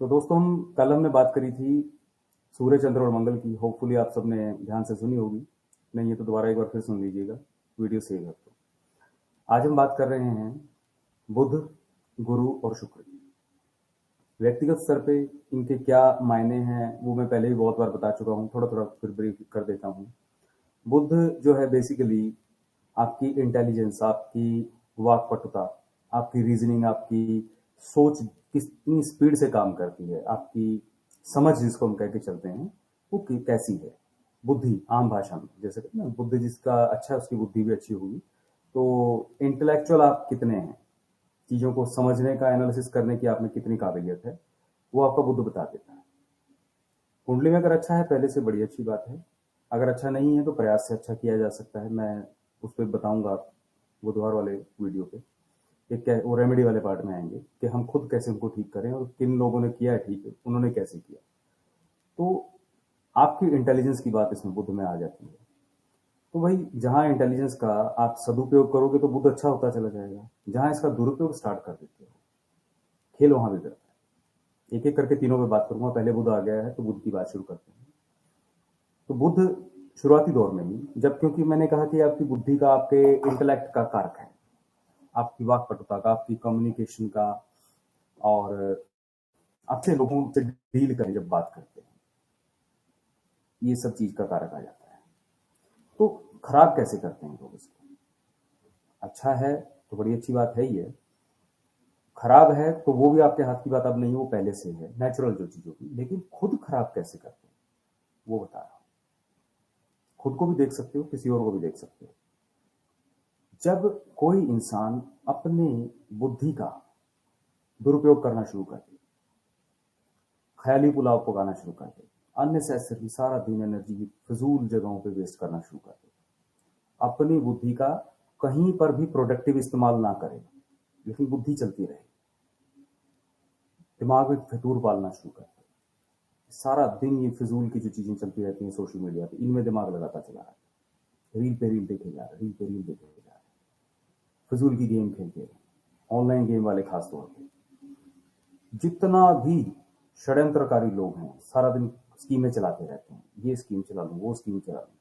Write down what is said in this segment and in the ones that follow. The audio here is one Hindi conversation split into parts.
तो दोस्तों कल हमने बात करी थी सूर्य, चंद्र और मंगल की। होपफुली आप सबने ध्यान से सुनी होगी, नहीं है तो दोबारा एक बार फिर सुन लीजिएगा, वीडियो सेव है तो। आज हम बात कर रहे हैं बुध, गुरु और शुक्र की। व्यक्तिगत स्तर पे इनके क्या मायने हैं वो मैं पहले ही बहुत बार बता चुका हूँ, थोड़ा थोड़ा फिर ब्रीफ कर देता हूँ। बुध जो है बेसिकली आपकी इंटेलिजेंस, आपकी वाकपटुता, आपकी रीजनिंग, आपकी सोच कितनी स्पीड से काम करती है, आपकी समझ जिसको हम कह के चलते हैं वो कैसी है। बुद्धि आम भाषा में जैसे कहते हैं ना, बुद्धि जिसका अच्छा है उसकी बुद्धि भी अच्छी होगी। तो इंटेलेक्चुअल आप कितने हैं, चीज़ों को समझने का, एनालिसिस करने की आप में कितनी काबिलियत है, वो आपका बुद्ध बता देता है। कुंडली में अगर अच्छा है पहले से बड़ी अच्छी बात है, अगर अच्छा नहीं है तो प्रयास से अच्छा किया जा सकता है। मैं उस पर बताऊंगा बुधवार वाले वीडियो पे, कि वो रेमेडी वाले पार्ट में आएंगे कि हम खुद कैसे उनको ठीक करें और किन लोगों ने किया है ठीक है, उन्होंने कैसे किया। तो आपकी इंटेलिजेंस की बात इसमें बुद्ध में आ जाती है। तो भाई जहां इंटेलिजेंस का आप सदुपयोग करोगे तो बुद्ध अच्छा होता चला जाएगा, जहां इसका दुरुपयोग स्टार्ट कर देते हो खेल वहां भी करता है। एक एक करके तीनों पे बात करूंगा। पहले बुद्ध आ गया है तो बुद्ध की बात शुरू करते हैं। तो बुद्ध शुरुआती दौर में ही, जब क्योंकि मैंने कहा कि आपकी बुद्धि का, आपके इंटेलेक्ट का कारक है, आपकी वाकपटुता का, आपकी कम्युनिकेशन का, और आपसे लोगों से डील करें जब बात करते हैं, ये सब चीज का कारक आ जाता है। तो खराब कैसे करते हैं लोग इसको? अच्छा है तो बड़ी अच्छी बात है ही है, खराब है तो वो भी आपके हाथ की बात अब नहीं, वो पहले से है नेचुरल जो चीजों की। लेकिन खुद खराब कैसे करते हैं वो बता रहा हूं। खुद को भी देख सकते हो, किसी और को भी देख सकते हो। जब कोई इंसान अपने बुद्धि का दुरुपयोग करना शुरू कर दे, ख्याली पुलाव पकाना शुरू कर दे, अननेसेसरी सारा दिन एनर्जी फजूल जगहों पे वेस्ट करना शुरू कर दे, अपनी बुद्धि का कहीं पर भी प्रोडक्टिव इस्तेमाल ना करे, लेकिन बुद्धि चलती रहे, दिमाग में फितूर पालना शुरू कर दे, सारा दिन ये फिजूल की जो चीजें चलती रहती हैं सोशल मीडिया पे, इनमें दिमाग लगाता चला रहा है, रील पे रील देखे जा रहे, रील पे रील देखे जा रहे, फिजूल की गेम खेलते हैं, ऑनलाइन गेम वाले खास तौर पे। जितना भी षड्यंत्रकारी लोग हैं सारा दिन स्कीमें चलाते रहते हैं, ये स्कीम चला लूं, वो स्कीम चला लूं,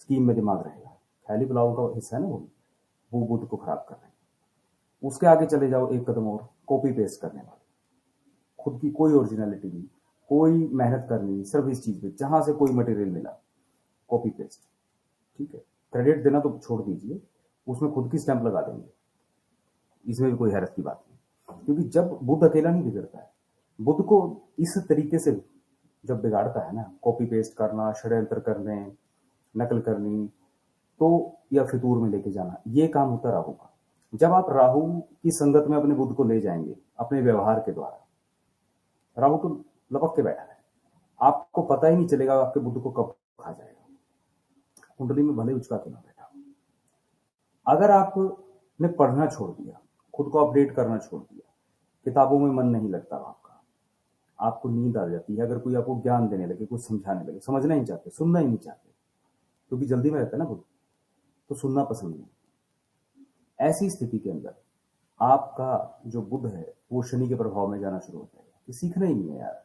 स्कीम में दिमाग रहेगा। ख्याली पुलाव का हिस्सा है ना वो बुद्ध को खराब कर रहे हैं। उसके आगे चले जाओ एक कदम और, कॉपी पेस्ट करने वाले, खुद की कोई ओरिजिनलिटी नहीं, कोई मेहनत करनी नहीं, सिर्फ इस चीज पे जहां से कोई मटेरियल मिला कॉपी पेस्ट। ठीक है, क्रेडिट देना तो छोड़ दीजिए, उसमें खुद की स्टैंप लगा देंगे, इसमें भी कोई हैरत की बात नहीं। क्योंकि जब बुद्ध अकेला नहीं बिगड़ता है, बुद्ध को इस तरीके से जब बिगाड़ता है ना, कॉपी पेस्ट करना, षड्यंत्र करने, नकल करनी, तो या फितूर में लेके जाना, ये काम होता राहु का। जब आप राहु की संगत में अपने बुद्ध को ले जाएंगे अपने व्यवहार के द्वारा, राहु तो लपक के बैठा है, आपको पता ही नहीं चलेगा आपके बुद्ध को कब खा जाएगा, कुंडली में भले उचका के ना बैठा। अगर आपने पढ़ना छोड़ दिया, खुद को अपडेट करना छोड़ दिया, किताबों में मन नहीं लगता आपका, आपको नींद आ जाती है, अगर कोई आपको ज्ञान देने लगे, कुछ समझाने लगे, समझना ही नहीं चाहते, सुनना ही नहीं चाहते, क्योंकि जल्दी में रहता है ना बुद्ध, तो सुनना पसंद नहीं। ऐसी स्थिति के अंदर आपका जो बुद्ध है वो शनि के प्रभाव में जाना शुरू हो जाएगा कि सीखना ही नहीं है यार,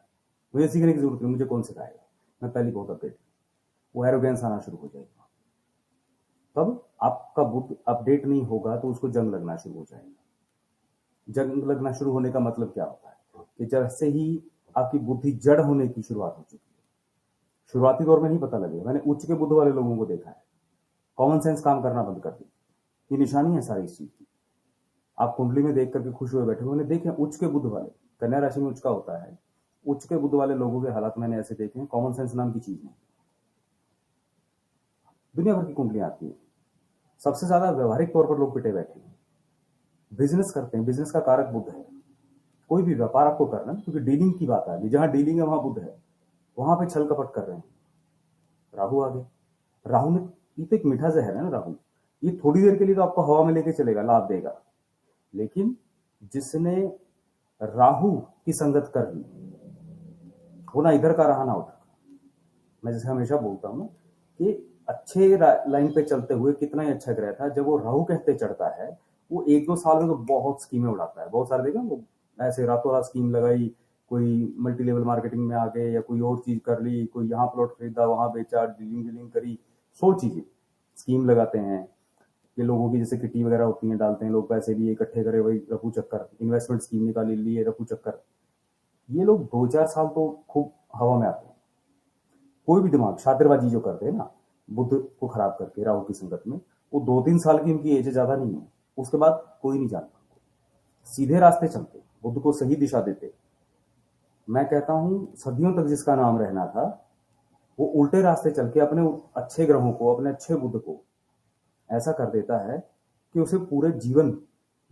मुझे सीखने की जरूरत नहीं, मुझे कौन सिखाएगा, मैं पहले बहुत अपडेट। वो एरोगेंस आना शुरू हो जाएगा। तब आपका बुद्ध अपडेट नहीं होगा तो उसको जंग लगना शुरू हो जाएगा। जंग लगना शुरू होने का मतलब क्या होता है कि जैसे ही आपकी बुद्धि जड़ होने की शुरुआत हो चुकी है, शुरुआती दौर में नहीं पता लगेगा, मैंने उच्च के बुद्ध वाले लोगों को देखा है, कॉमन सेंस काम करना बंद कर दी। ये निशानी है सारी इस चीज की। आप कुंडली में देख करके खुश हुए बैठे, मैंने देखे उच्च के बुद्ध वाले, कन्या राशि में उच्च का होता है, उच्च के बुद्ध वाले लोगों के हालात मैंने ऐसे देखे हैं, कॉमन सेंस नाम की चीज नहीं। दुनिया भर की कुंडलियां आती है, सबसे ज्यादा व्यवहारिक तौर पर लोग पिटे बैठे हैं, बिजनेस करते हैं, बिजनेस का कारक बुद्ध है। कोई भी व्यापार आपको करना, क्योंकि डीलिंग की बात आ गई, जहां डीलिंग है वहां बुद्ध है, वहां पे छल कपट कर रहे हैं, राहु आ गए। राहु ने, ये तो एक मीठा जहर है ना राहु, ये थोड़ी देर के लिए तो आपको हवा में लेके चलेगा, लाभ देगा, लेकिन जिसने राहु की संगत कर ली, वो ना इधर का रहा ना उधर का। मैं जैसे हमेशा बोलता हूं ना कि अच्छे लाइन पे चलते हुए कितना ही अच्छा ग्रह था, जब वो राहु कहते चढ़ता है, वो 1-2 साल में तो बहुत स्कीमें उड़ाता है। बहुत सारे देखा वो ऐसे रातों रात स्कीम लगाई, कोई मल्टी लेवल मार्केटिंग में आ गए या कोई और चीज कर ली, कोई यहाँ प्लॉट खरीदा वहां बेचा, डीलिंग करी, 100 चीजें स्कीम लगाते हैं। ये लोगों की जैसे किट्टी वगैरह होती है, डालते हैं लोग पैसे लिए इकट्ठे करे, वही रफू चक्कर, इन्वेस्टमेंट स्कीम निकाली, लिए रफू चक्कर। ये लोग 2-4 साल तो खूब हवा में आते हैं। कोई भी दिमाग शातिरबाजी जो करते हैं ना बुद्ध को खराब करके राहु की संगत में, वो 2-3 साल की उनकी एज ज्यादा नहीं है, उसके बाद कोई नहीं जानता। सीधे रास्ते चलते, बुद्ध को सही दिशा देते। मैं कहता हूं सदियों तक जिसका नाम रहना था, वो उल्टे रास्ते चल के अपने अच्छे ग्रहों को, अपने अच्छे बुद्ध को ऐसा कर देता है कि उसे पूरे जीवन,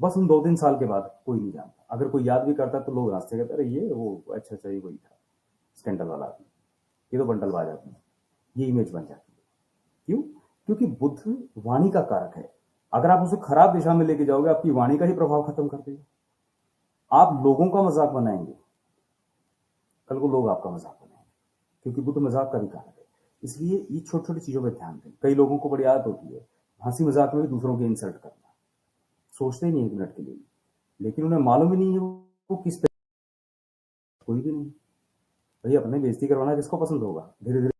बस उन 2-3 साल के बाद कोई नहीं जानता। अगर कोई याद भी करता तो लोग रास्ते कहते अरे ये वो अच्छा सही वही था, स्कैंडल वाला आदमी, ये तो बंडलबाज आदमी, ये इमेज बन जाती है। क्यों? क्योंकि बुद्ध वाणी का कारक है। अगर आप उसे खराब दिशा में लेके जाओगे, आपकी वाणी का ही प्रभाव खत्म कर देगा। आप लोगों का मजाक बनाएंगे, कल को लोग आपका मजाक बनाएंगे, क्योंकि बुद्ध मजाक का भी कारक है। इसलिए ये छोटी छोटी चीजों पर ध्यान दें। कई लोगों को बड़ी आदत होती है हंसी मजाक में भी दूसरों की इंसल्ट करना, सोचते ही नहीं 1 मिनट के लिए, लेकिन उन्हें मालूम ही नहीं है वो किस तरह, कोई भी नहीं। भाई अपने बेइज्जती करवाना किसको पसंद होगा धीरे धीरे,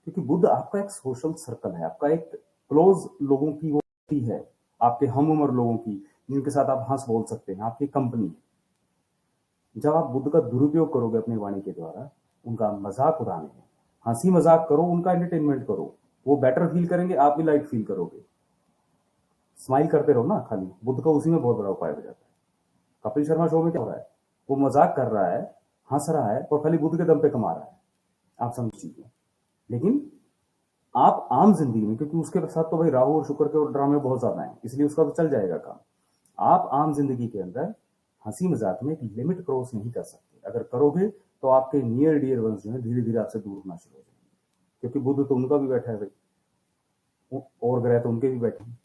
क्योंकि बुद्ध आपका एक सोशल सर्कल है, आपका एक क्लोज लोगों की वो है, आपके हम उम्र लोगों की, जिनके साथ आप हंस बोल सकते हैं, आपकी कंपनी है। जब आप बुद्ध का दुरुपयोग करोगे अपनी वाणी के द्वारा, उनका मजाक उड़ाने में, हंसी मजाक करो, उनका एंटरटेनमेंट करो, वो बेटर फील करेंगे, आप भी लाइट फील करोगे। स्माइल करते रहो ना खाली, बुद्ध का उसी में बहुत बड़ा उपाय हो जाता है। कपिल शर्मा शो में क्या हो रहा है, वो मजाक कर रहा है, हंस रहा है और खाली बुद्ध के दम पे कमा रहा है, आप समझिए। लेकिन आप आम जिंदगी में, क्योंकि उसके साथ तो भाई राहु और शुक्र के और ड्रामे बहुत ज्यादा हैं, इसलिए उसका तो चल जाएगा काम। आप आम जिंदगी के अंदर हंसी मजाक में एक लिमिट क्रॉस नहीं कर सकते। अगर करोगे तो आपके नियर डियर वंश जो है धीरे धीरे आपसे दूर होना शुरू हो जाएंगे, क्योंकि बुद्ध तो उनका भी बैठा है भाई, और ग्रह तो उनके भी बैठे हैं।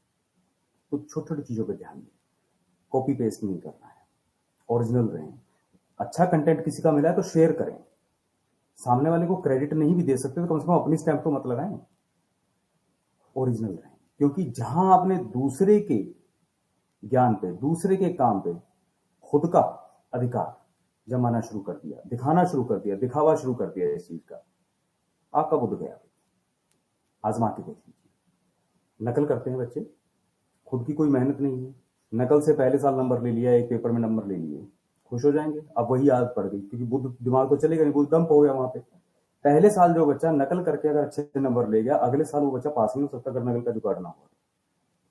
तो छोटी छोटी चीजों पर ध्यान दें, कॉपी पेस्ट नहीं करना है, ओरिजिनल रहें। अच्छा कंटेंट किसी का मिला है तो शेयर करें, सामने वाले को क्रेडिट नहीं भी दे सकते तो कम से कम अपनी स्टैंप तो मत लगाएं, ओरिजिनल रहें। क्योंकि जहां आपने दूसरे के ज्ञान पे, दूसरे के काम पे खुद का अधिकार जमाना शुरू कर दिया, दिखाना शुरू कर दिया, दिखावा शुरू कर दिया इस चीज का, आपका बुद्ध गया। आजमा के देख लीजिए। नकल करते हैं बच्चे, खुद की कोई मेहनत नहीं है, नकल से पहले साल नंबर ले लिया, एक पेपर में नंबर ले लिए, खुश हो जाएंगे। अब वही आदत पड़ गई, क्योंकि बुद्ध दिमाग तो चलेगा नहीं, बुद्ध डंप हो गया वहां पे। पहले साल जो बच्चा नकल करके अगर अच्छे नंबर ले गया, अगले साल वो बच्चा पास नहीं हो सकता अगर नकल का जुगाड़ ना हो।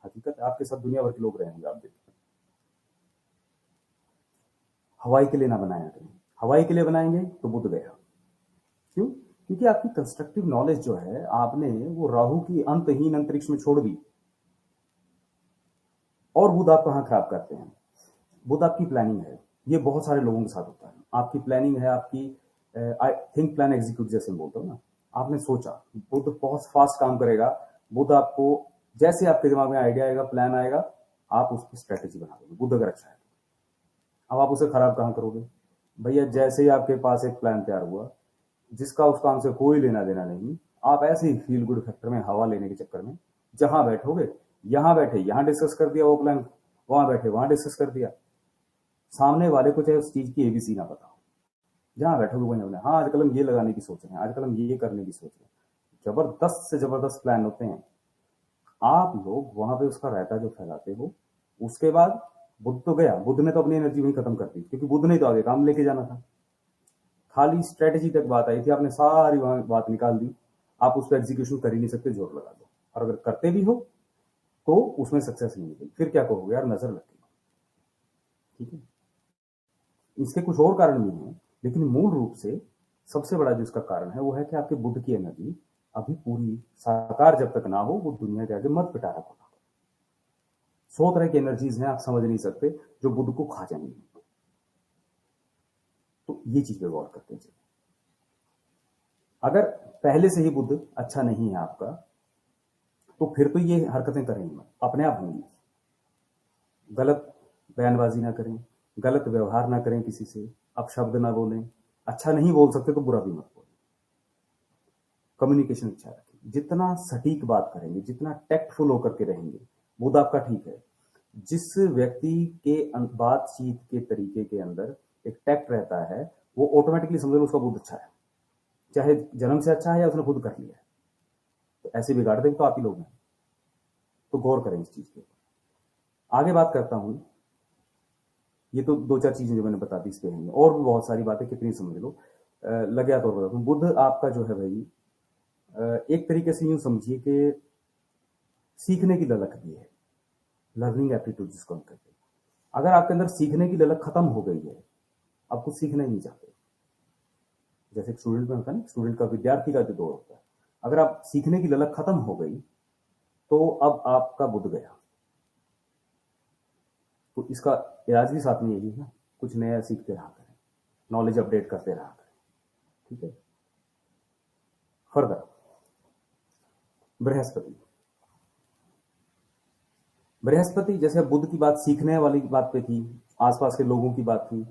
हकीकत आपके साथ दुनिया भर के लोग रहेंगे, आप देखिए। हवाई के लिए ना बनाया करें, हवाई के लिए बनाएंगे तो बुद्ध गया। क्यों? क्योंकि आपकी कंस्ट्रक्टिव नॉलेज जो है आपने वो राहु की अंतहीन अंतरिक्ष में छोड़ दी। और बुद्ध आप कहां खराब करते हैं? बुद्ध आपकी प्लानिंग है, ये बहुत सारे लोगों के साथ होता है। आपकी प्लानिंग है, आपकी आई थिंक प्लान एग्जीक्यूट जैसे बोलते हो ना, आपने सोचा, बुद्ध बहुत फास्ट काम करेगा। बुद्ध आपको जैसे आपके दिमाग में आइडिया आएगा, प्लान आएगा, आप उसकी स्ट्रेटेजी बना दोगे। बुद्ध अगर अच्छा है, अब आप उसे खराब कहां करोगे? भैया जैसे ही आपके पास एक प्लान तैयार हुआ, जिसका उस काम से कोई लेना देना नहीं, आप ऐसे ही फील गुड फैक्टर में हवा लेने के चक्कर में जहां बैठोगे, यहां बैठे यहां डिस्कस कर दिया वो प्लान, वहां बैठे वहां डिस्कस कर दिया। सामने वाले को चाहे उस चीज की एबीसी ना पता हो, जहां बैठोगे वहीं होना। हाँ आजकल हम ये लगाने की सोच रहे हैं, आजकल हम ये करने की सोच रहे हैं, जबरदस्त से जबरदस्त प्लान होते हैं। आप लोग वहां पे उसका रायता जो फैलाते हो, उसके बाद बुद्ध तो गया, बुद्ध ने तो अपनी एनर्जी वहीं खत्म कर दी, क्योंकि बुद्ध ने तो आगे काम लेके जाना था। खाली स्ट्रेटेजी तक बात आई थी, आपने सारी वहां बात निकाल दी, आप उस पर एग्जीक्यूशन कर ही नहीं सकते, जोर लगा दो। और अगर करते भी हो तो उसमें सक्सेस नहीं मिलेगी, फिर क्या कहोगे यार नजर लग गई। ठीक है, इसके कुछ और कारण भी हैं, लेकिन मूल रूप से सबसे बड़ा जो इसका कारण है वो है कि आपके बुद्ध की एनर्जी अभी पूरी साकार जब तक ना हो, वो दुनिया के आगे मत पिटा रखो। 100 तरह की एनर्जीज हैं, आप समझ नहीं सकते, जो बुद्ध को खा जाएंगी। तो ये चीज पे गौर करते हैं। अगर पहले से ही बुद्ध अच्छा नहीं है आपका, तो फिर तो ये हरकतें करेंगे मत, अपने आप होंगी। गलत बयानबाजी ना करें, गलत व्यवहार ना करें किसी से, अपशब्द ना बोलें, अच्छा नहीं बोल सकते तो बुरा भी मत बोलें। कम्युनिकेशन अच्छा रखें, जितना सटीक बात करेंगे, जितना टैक्टफुल होकर के रहेंगे, बुद्ध आपका ठीक है। जिस व्यक्ति के बातचीत के तरीके के अंदर एक टैक्ट रहता है, वो ऑटोमेटिकली समझ लो उसका बुद्ध अच्छा है, चाहे जन्म से अच्छा है या उसने खुद कर लिया है। तो ऐसे बिगाड़ दे तो आप ही लोग हैं। तो गौर करें इस चीज के ऊपर। आगे बात करता हूं। ये तो दो चार चीजें जो मैंने बता दी इस पे हैं, और भी बहुत सारी बातें कितनी समझ लो। लगे तौर पर बुद्ध आपका जो है भाई, एक तरीके से यूं समझिए कि सीखने की ललक भी है, लर्निंग एप्टीट्यूड जिसको हम कहते हैं। अगर आपके अंदर सीखने की ललक खत्म हो गई है, आप कुछ सीखना ही नहीं चाहते, जैसे स्टूडेंट में होता है ना, स्टूडेंट का विद्यार्थी का जो दौर होता है, अगर आप सीखने की ललक खत्म हो गई तो अब आपका बुद्ध गया। तो इसका इलाज भी साथ में यही है, कुछ नया सीखते रहा करें, नॉलेज अपडेट करते रहा करें, ठीक है। फर्दर बृहस्पति, बृहस्पति जैसे बुद्ध की बात सीखने वाली बात पे थी, आसपास के लोगों की बात थी,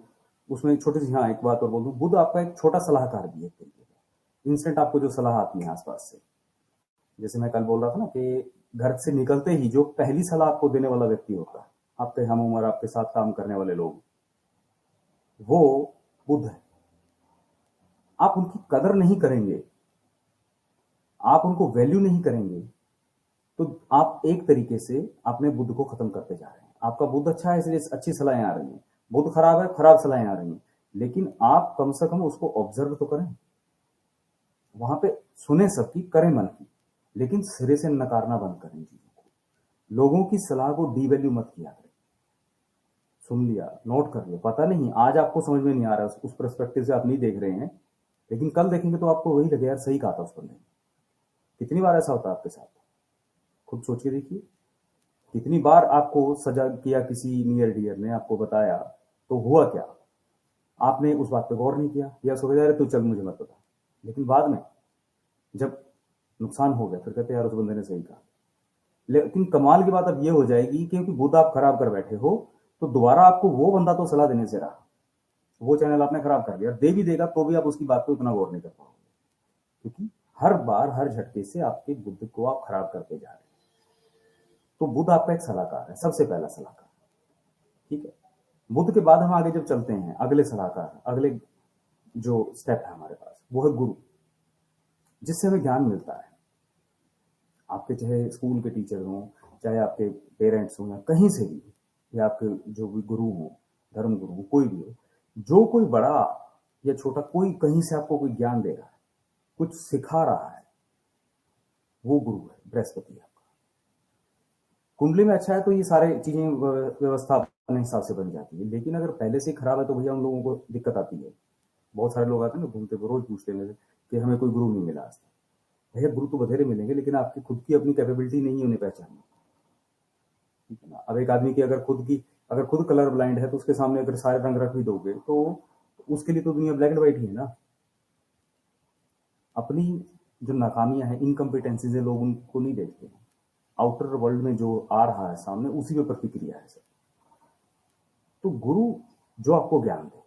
उसमें एक छोटी सी, हाँ एक बात और बोल दूं, बुद्ध आपका एक छोटा सलाहकार भी है तरीके का। इंस्टेंट आपको जो सलाह आती है आसपास से, जैसे मैं कल बोल रहा था ना कि घर से निकलते ही जो पहली सलाह आपको देने वाला व्यक्ति होता है, आपके हम उम्र आपके साथ काम करने वाले लोग, वो बुद्ध है। आप उनकी कदर नहीं करेंगे, आप उनको वैल्यू नहीं करेंगे, तो आप एक तरीके से अपने बुद्ध को खत्म करते जा रहे हैं। आपका बुद्ध अच्छा है इसलिए अच्छी सलाहें आ रही हैं, बुद्ध खराब है खराब सलाहें आ रही हैं, लेकिन आप कम से कम उसको ऑब्जर्व तो करें, वहां पे सुने सबकी, करें मन की, लेकिन सिरे से नकारना बंद करें चीजों को। लोगों की सलाह को डीवैल्यू मत किया करें। सुन लिया, नोट कर लिया, पता नहीं आज आपको समझ में नहीं आ रहा, उस पर्सपेक्टिव से आप नहीं देख रहे हैं, लेकिन कल देखेंगे तो आपको वही लगे यार सही कहा था उस बंदे ने। कितनी बार ऐसा होता है आपके साथ, खुद सोच के देखिए। कितनी बार आपको सजा किया किसी नियर डियर ने, आपको बताया तो हुआ क्या, आपने उस बात पे गौर नहीं किया, या सोच रहे तू चल मुझे मत बता, लेकिन बाद में जब नुकसान हो गया फिर कहते यार उस बंदे ने सही कहा। लेकिन कमाल की बात अब ये हो जाएगी क्योंकि बुद्ध आप खराब कर बैठे हो, तो दोबारा आपको वो बंदा तो सलाह देने से रहा, वो चैनल आपने खराब कर दिया, दे भी देगा तो भी आप उसकी बात पे उतना गौर नहीं कर पाओगे, क्योंकि हर बार हर झटके से आपके बुद्ध को आप खराब करते जा रहे हैं। तो बुद्ध आपका एक सलाहकार है, सबसे पहला सलाहकार, ठीक है। बुद्ध के बाद हम आगे जब चलते हैं, अगले सलाहकार, अगले जो स्टेप है हमारे पास, वो है गुरु, जिससे हमें ज्ञान मिलता है। आपके चाहे स्कूल के टीचर हों, चाहे आपके पेरेंट्स हों, या कहीं से भी, या आपके जो भी गुरु हों, धर्म गुरु हो, कोई भी हो, जो कोई बड़ा या छोटा कोई कहीं से आपको कोई ज्ञान दे रहा है, कुछ सिखा रहा है, वो गुरु है, बृहस्पति आपका। कुंडली में अच्छा है तो ये सारे चीजें व्यवस्था अपने हिसाब से बन जाती है, लेकिन अगर पहले से खराब है तो भैया उन लोगों को दिक्कत आती है। बहुत सारे लोग आते हैं ना घूमते हुए, रोज पूछते हैं कि हमें कोई गुरु नहीं मिला आज तक। भैया गुरु तो बथेरे मिलेंगे, लेकिन आपकी खुद की अपनी कैपेबिलिटी नहीं है उन्हें पहचानने, ठीक है ना। अब एक आदमी की अगर खुद कलर ब्लाइंड है तो उसके सामने अगर सारे रंग रख भी दोगे तो उसके लिए तो दुनिया ब्लैक एंड व्हाइट ही है ना। अपनी जो नाकामियां हैं, इनकम्पिटेंसीज है, लोग उनको नहीं देखते हैं, आउटर वर्ल्ड में जो आ रहा है सामने उसी पे प्रतिक्रिया है सर। तो गुरु जो आपको ज्ञान दे,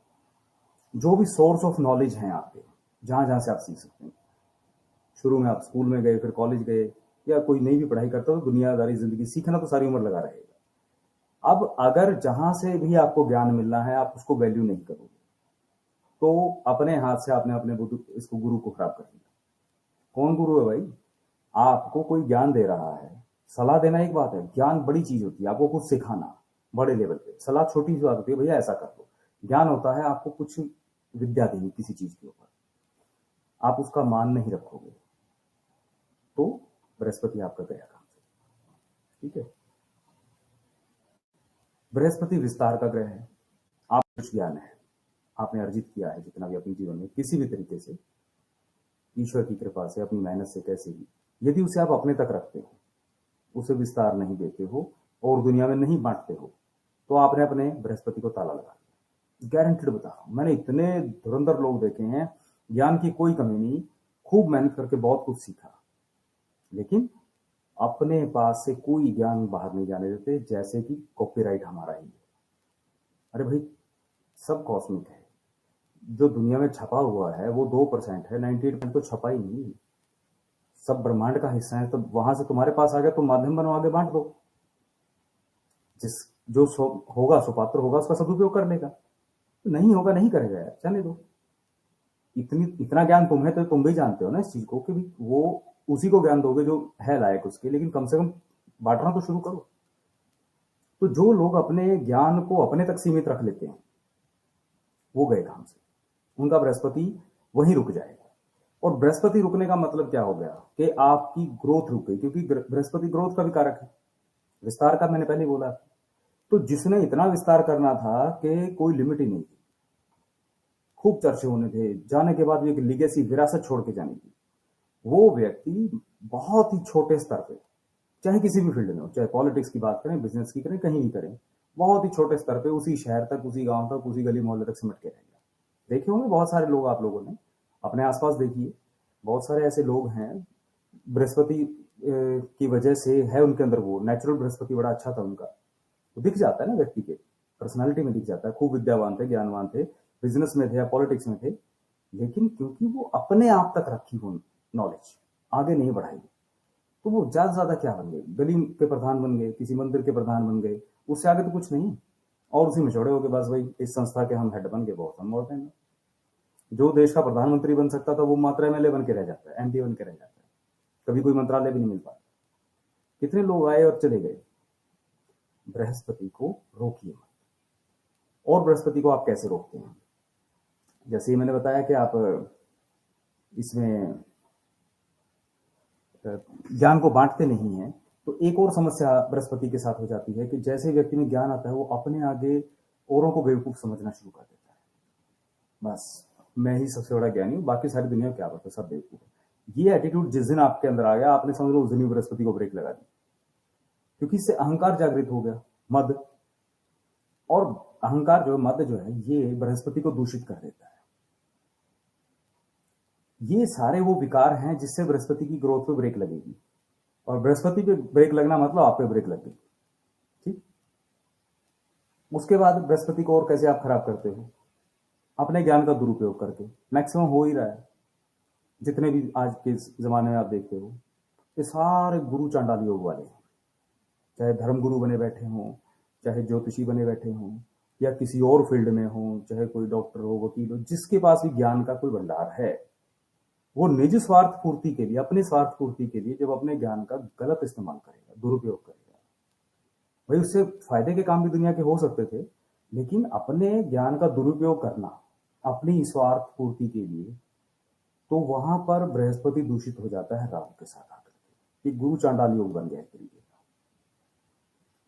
जो भी सोर्स ऑफ नॉलेज है आपके, जहां जहां से आप सीख सकते हैं, शुरू में आप स्कूल में गए, फिर कॉलेज गए, या कोई नई भी पढ़ाई करता हो, दुनियादारी जिंदगी सीखना तो सारी उम्र लगा रहेगा। अब अगर जहां से भी आपको ज्ञान मिलना है आप उसको वैल्यू नहीं करोगे, तो अपने हाथ से आपने अपने इसको गुरु को खराब कर दिया। कौन गुरु है भाई? आपको कोई ज्ञान दे रहा है, सलाह देना एक बात है, ज्ञान बड़ी चीज होती है, आपको कुछ सिखाना बड़े लेवल पे, सलाह छोटी सी बात होती है, भैया ऐसा कर लो। ज्ञान होता है आपको कुछ विद्या देनी किसी चीज के ऊपर, आप उसका मान नहीं रखोगे तो बृहस्पति आपका गया काम से, ठीक है। बृहस्पति विस्तार का ग्रह है। आप कुछ ज्ञान है आपने अर्जित किया है जितना भी अपने जीवन में, किसी भी तरीके से, ईश्वर की कृपा से, अपनी मेहनत से, कैसे भी, यदि उसे आप अपने तक रखते हो, उसे विस्तार नहीं देते हो और दुनिया में नहीं बांटते हो, तो आपने अपने बृहस्पति को ताला लगा दिया। गारंटेड बता रहा हूं, मैंने इतने धुरंधर लोग देखे हैं, ज्ञान की कोई कमी नहीं, खूब मेहनत करके बहुत कुछ सीखा, लेकिन अपने पास से कोई ज्ञान बाहर नहीं जाने देते, जैसे कि कॉपीराइट हमारा ही है। अरे भाई सब कॉस्मिक है, जो दुनिया में छपा हुआ है वो 2% है, 98% तो छपा ही नहीं, सब ब्रह्मांड का हिस्सा है। तो वहां से तुम्हारे पास आ गया तो माध्यम बनो, आगे बांट दो। जिस जो होगा सुपात्र होगा उसका सदुपयोग कर लेगा, नहीं होगा नहीं करेगा यार, चलने दो। इतना ज्ञान तुम है तो तुम भी जानते हो ना इस चीज को कि वो उसी को ज्ञान दोगे जो है लायक उसके, लेकिन कम से कम बांटना तो शुरू करो। तो जो लोग अपने ज्ञान को अपने तक सीमित रख लेते हैं वो गए काम से, उनका बृहस्पति वहीं रुक जाएगा। और बृहस्पति रुकने का मतलब क्या हो गया कि आपकी ग्रोथ रुक गई, क्योंकि बृहस्पति ग्रोथ का भी कारक है, विस्तार का मैंने पहले बोला। तो जिसने इतना विस्तार करना था कि कोई लिमिट ही नहीं थी, खूब चर्चे होने थे, जाने के बाद भी एक लिगेसी विरासत छोड़ के जाने की, वो व्यक्ति बहुत ही छोटे स्तर पे, चाहे किसी भी फील्ड में हो, चाहे पॉलिटिक्स की बात करें, बिजनेस की करें, कहीं भी करें, बहुत ही छोटे स्तर पे उसी शहर तक, उसी गांव तक, उसी गली मोहल्ले तक सिमट के रहेगा। देखे होंगे बहुत सारे लोग, आप लोगों ने अपने आसपास देखिए, बहुत सारे ऐसे लोग हैं बृहस्पति की वजह से है उनके अंदर, वो नेचुरल बृहस्पति बड़ा अच्छा था उनका, तो दिख जाता है ना व्यक्ति के पर्सनालिटी में, दिख जाता है। खूब विद्यावान थे, ज्ञानवान थे, बिजनेस में थे या पॉलिटिक्स में थे, लेकिन क्योंकि वो अपने आप तक रखी हो नॉलेज, आगे नहीं बढ़ाई, तो वो ज्यादा से ज्यादा क्या बन गए, गली के प्रधान बन गए, किसी मंदिर के प्रधान बन गए, उससे आगे तो कुछ नहीं। और उसी में छोड़े हो गए, बस भाई इस संस्था के हम हेड बन गए, बहुत हम बोलते हैं। जो देश का प्रधानमंत्री बन सकता था वो मात्र एमएलए बन के रह जाता है, एमपी बन के रह जाता है, कभी कोई मंत्रालय भी नहीं मिल पाता। कितने लोग आए और चले गए। बृहस्पति को रोकिए मत। और बृहस्पति को आप कैसे रोकते हैं? जैसे ही मैंने बताया कि आप इसमें ज्ञान को बांटते नहीं हैं, तो एक और समस्या बृहस्पति के साथ हो जाती है कि जैसे व्यक्ति में ज्ञान आता है वो अपने आगे औरों को बेवकूफ समझना शुरू कर देता है। बस मैं ही सबसे बड़ा ज्ञानी हूँ, बाकी सारी दुनिया क्या पता, सब बेवकूफ है। ये एटीट्यूड जिस दिन आपके अंदर आ गया, आपने समझ लो उस दिन बृहस्पति को ब्रेक लगा दी, क्योंकि इससे अहंकार जागृत हो गया, मद। और अहंकार जो मद जो है, ये बृहस्पति को दूषित कर देता है। ये सारे वो विकार हैं जिससे बृहस्पति की ग्रोथ पे ब्रेक लगेगी, और बृहस्पति पे ब्रेक लगना मतलब आप पे ब्रेक लग गई। ठीक, उसके बाद बृहस्पति को और कैसे आप खराब करते हो? अपने ज्ञान का दुरुपयोग करके, मैक्सिमम हो ही रहा है। जितने भी आज के जमाने में आप देखते हो, ये सारे गुरु चांडाल योग वाले हैं, चाहे धर्म गुरु बने बैठे हों, चाहे ज्योतिषी बने बैठे हों, या किसी और फील्ड में हों, चाहे कोई डॉक्टर हो, वकील हो, जिसके पास भी ज्ञान का कोई भंडार है, वो निज स्वार्थ पूर्ति के लिए, अपने स्वार्थ पूर्ति के लिए जब अपने ज्ञान का गलत इस्तेमाल करेगा, दुरुपयोग करेगा, भाई उससे फायदे के काम भी दुनिया के हो सकते थे, लेकिन अपने ज्ञान का दुरुपयोग करना अपनी स्वार्थ पूर्ति के लिए, तो वहां पर बृहस्पति दूषित हो जाता है राहु के साथ आकर के, ये गुरु चांडाल योग बन गया एक तरीके का।